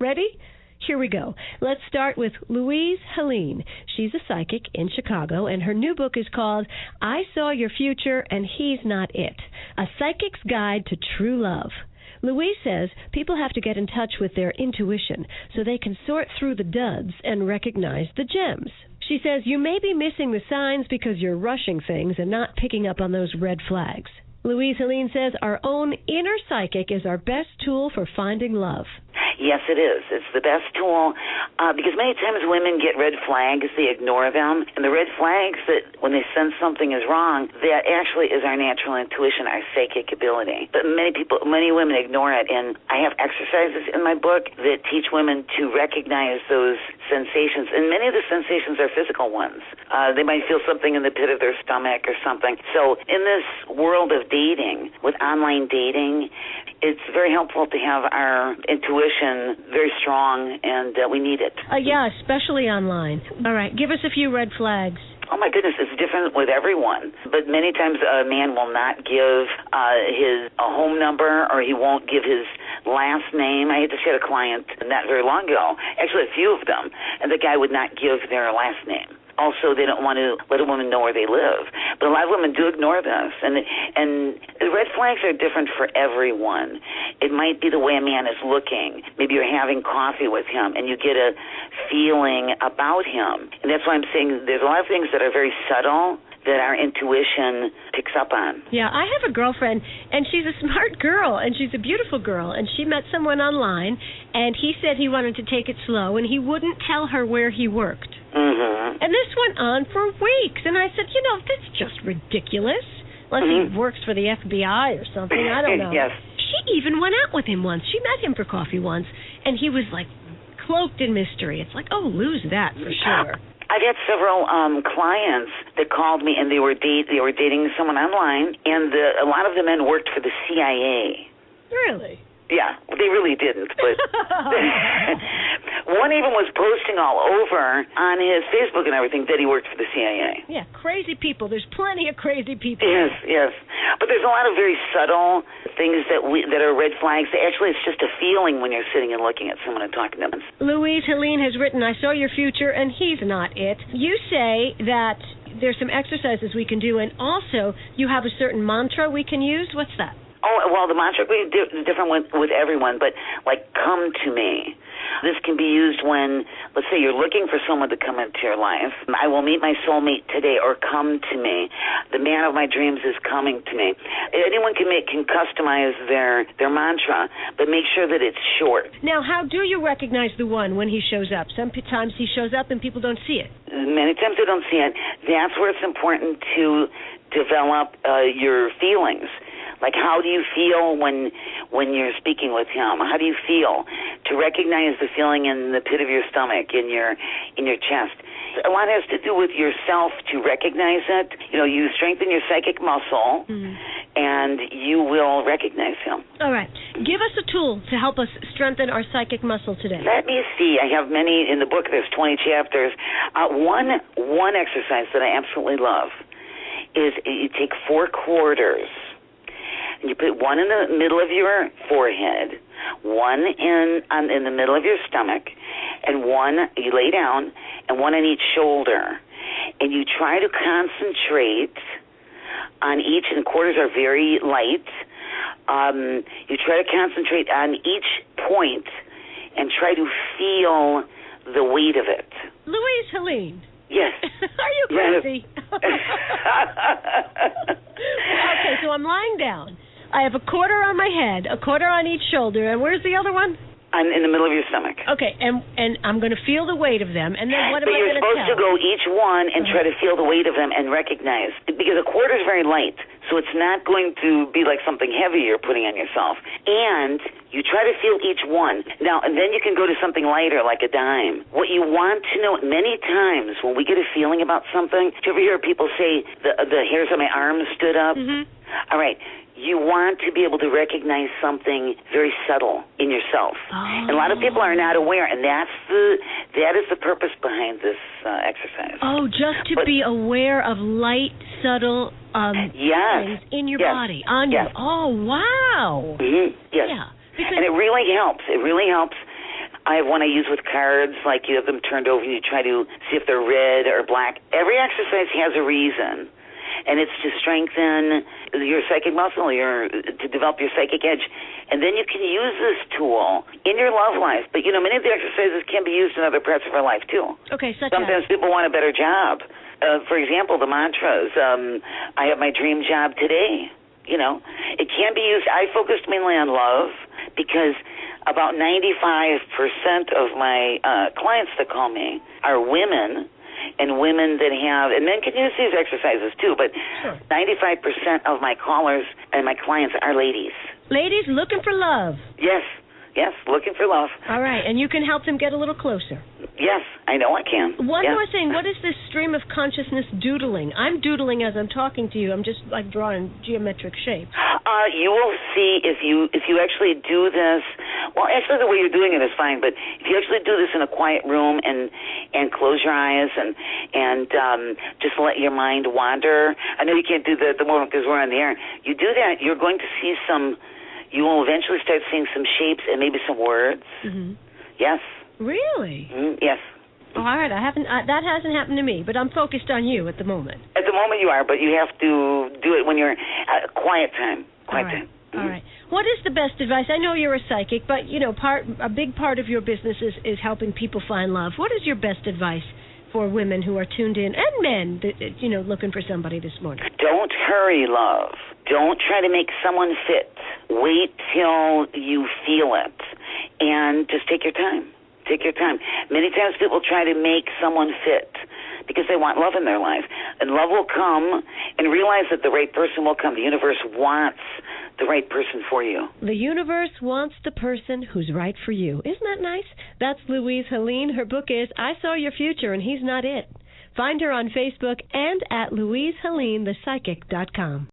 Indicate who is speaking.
Speaker 1: Ready? Here we go. Let's start with Louise Helene. She's a psychic in Chicago, and her new book is called I Saw Your Future and He's Not It, A Psychic's Guide to True Love. Louise says people have to get in touch with their intuition so they can sort through the duds and recognize the gems. She says you may be missing the signs because you're rushing things and not picking up on those red flags. Louise Helene says our own inner psychic is our best tool for finding love.
Speaker 2: Yes, it is. It's the best tool because many times women get red flags, they ignore them, and the red flags that when they sense something is wrong, that actually is our natural intuition, our psychic ability. But many women ignore it, and I have exercises in my book that teach women to recognize those sensations, and many of the sensations are physical ones. They might feel something in the pit of their stomach or something. So in this world of dating, with online dating, it's very helpful to have our intuition very strong, and we need it.
Speaker 1: Yeah, especially online. All right, give us a few red flags.
Speaker 2: Oh, my goodness, it's different with everyone. But many times a man will not give his home number, or he won't give his last name. I just had a client not very long ago, actually a few of them, and the guy would not give their last name. Also, they don't want to let a woman know where they live. But a lot of women do ignore this. And the red flags are different for everyone. It might be the way a man is looking. Maybe you're having coffee with him, and you get a feeling about him. And that's why I'm saying there's a lot of things that are very subtle that our intuition picks up on.
Speaker 1: Yeah, I have a girlfriend, and she's a smart girl, and she's a beautiful girl, and she met someone online, and he said he wanted to take it slow, and he wouldn't tell her where he worked.
Speaker 2: Mm-hmm.
Speaker 1: And this went on for weeks, and I said, that's just ridiculous, unless he works for the FBI or something, I don't know.
Speaker 2: Yes.
Speaker 1: She even went out with him once. She met him for coffee once, and he was, cloaked in mystery. It's like, lose that for sure.
Speaker 2: I've had several clients that called me, and they were dating someone online, and a lot of the men worked for the CIA.
Speaker 1: Really?
Speaker 2: Yeah, they really didn't. But one even was posting all over on his Facebook and everything that he worked for the CIA.
Speaker 1: Yeah, crazy people. There's plenty of crazy people.
Speaker 2: Yes. But there's a lot of very subtle things that are red flags. Actually, it's just a feeling when you're sitting and looking at someone and talking to them.
Speaker 1: Louise Helene has written, I Saw Your Future, and He's Not It. You say that there's some exercises we can do, and also you have a certain mantra we can use. What's that?
Speaker 2: Oh, well, the mantra is different with everyone, but come to me. This can be used when, let's say, you're looking for someone to come into your life. I will meet my soulmate today, or come to me. The man of my dreams is coming to me. Anyone can customize their mantra, but make sure that it's short.
Speaker 1: Now, how do you recognize the one when he shows up? Sometimes he shows up and people don't see it.
Speaker 2: Many times they don't see it. That's where it's important to develop your feelings. How do you feel when you're speaking with him? How do you feel? To recognize the feeling in the pit of your stomach, in your chest. A lot has to do with yourself to recognize it. You strengthen your psychic muscle, and you will recognize him. All
Speaker 1: right. Give us a tool to help us strengthen our psychic muscle today.
Speaker 2: Let me see. I have many in the book. There's 20 chapters. One exercise that I absolutely love is you take 4 quarters, and you put one in the middle of your forehead, one in the middle of your stomach, and one you lay down, and one on each shoulder. And you try to concentrate on each, and quarters are very light. You try to concentrate on each point and try to feel the weight of it.
Speaker 1: Louise Helene.
Speaker 2: Yes.
Speaker 1: Are you crazy? Yes. Okay, so I'm lying down. I have a quarter on my head, a quarter on each shoulder, and where's the other one?
Speaker 2: In the middle of your stomach.
Speaker 1: Okay, and I'm going to feel the weight of them, and then what am I going to tell?
Speaker 2: But you're supposed to go each one and try to feel the weight of them and recognize, because a quarter is very light, so it's not going to be like something heavy you're putting on yourself. And you try to feel each one. Now, and then you can go to something lighter, like a dime. What you want to know, many times when we get a feeling about something, do you ever hear people say, the hairs on my arms stood up? Mm-hmm. All right. You want to be able to recognize something very subtle in yourself. And a lot of people are not aware, and that is the purpose behind this exercise.
Speaker 1: Oh, just to be aware of light, subtle things in your body, on you. Oh, wow.
Speaker 2: Mm-hmm. Yes.
Speaker 1: Yeah.
Speaker 2: And it really helps. It really helps. I have one I use with cards, like you have them turned over and you try to see if they're red or black. Every exercise has a reason, and it's to strengthen your psychic muscle, to develop your psychic edge. And then you can use this tool in your love life. But, many of the exercises can be used in other parts of our life, too.
Speaker 1: Okay,
Speaker 2: Sometimes people want a better job. For example, the mantras, I have my dream job today. It can be used. I focused mainly on love because about 95% of my clients that call me are women, and women that have, and men can use these exercises too, but
Speaker 1: sure.
Speaker 2: 95% of my callers and my clients are ladies.
Speaker 1: Ladies looking for love.
Speaker 2: Yes, looking for love.
Speaker 1: All right, and you can help them get a little closer.
Speaker 2: Yes, I know I can.
Speaker 1: One more thing. What is this stream of consciousness doodling? I'm doodling as I'm talking to you. I'm just drawing geometric shapes.
Speaker 2: You will see if you actually do this. Well, actually, the way you're doing it is fine. But if you actually do this in a quiet room and close your eyes and just let your mind wander. I know you can't do the movement because we're on the air. You do that, you're going to see some. You will eventually start seeing some shapes and maybe some words. Mm-hmm. Yes.
Speaker 1: Really?
Speaker 2: Yes.
Speaker 1: All right. That hasn't happened to me, but I'm focused on you at the moment.
Speaker 2: At the moment you are, but you have to do it when you're quiet time. Quiet time. Mm-hmm.
Speaker 1: All right. What is the best advice? I know you're a psychic, but a big part of your business is helping people find love. What is your best advice for women who are tuned in, and men, looking for somebody this morning? Don't
Speaker 2: hurry, love. Don't try to make someone fit. Wait till you feel it, and just take your time. Take your time. Many times people try to make someone fit because they want love in their life, and love will come, and realize that the right person will come. The universe wants the right person for you. The universe wants the person who's right for you. Isn't that nice? That's Louise Helene. Her book is I Saw Your Future and He's Not It. Find her on Facebook and at LouiseHeleneThePsychic.com.